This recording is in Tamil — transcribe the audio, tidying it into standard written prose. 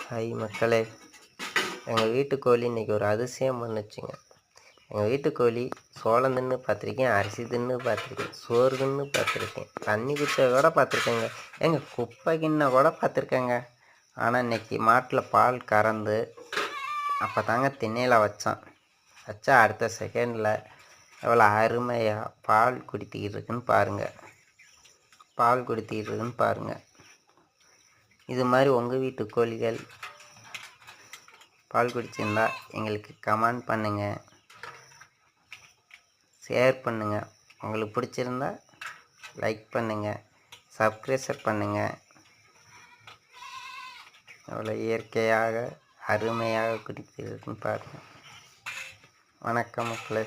ஹாய் மக்களே, எங்கள் வீட்டு கோழி இன்றைக்கி ஒரு அதிசயம் பண்ணுச்சுங்க. எங்கள் வீட்டு கோழி சோளம் தின்னு பார்த்துருக்கேன், அரிசி தின்னு பார்த்துருக்கேன், சோறு தின்னு பார்த்துருக்கேன், தண்ணி குடிச்ச கூட பார்த்துருக்கேங்க, குப்பை கிண்ண கூட பார்த்துருக்கேங்க. ஆனால் இன்றைக்கி மாட்டில் பால் கறந்து அப்போ தாங்க திண்ணையில் வச்சா அடுத்த செகண்டில் எவ்வளோ அருமையாக பால் குடித்திக்கிட்டு இருக்குன்னு பாருங்கள். இது மாதிரி உங்கள் வீட்டு கோழிகள் பால் குடிச்சிருந்தா எங்களுக்கு கமெண்ட் பண்ணுங்கள், ஷேர் பண்ணுங்கள். உங்களுக்கு பிடிச்சிருந்தா லைக் பண்ணுங்கள், சப்ஸ்கிரைப் பண்ணுங்கள். எவ்வளோ இயற்கையாக அருமையாக குடித்திருக்குன்னு பாருங்கள். வணக்கம் மக்களே.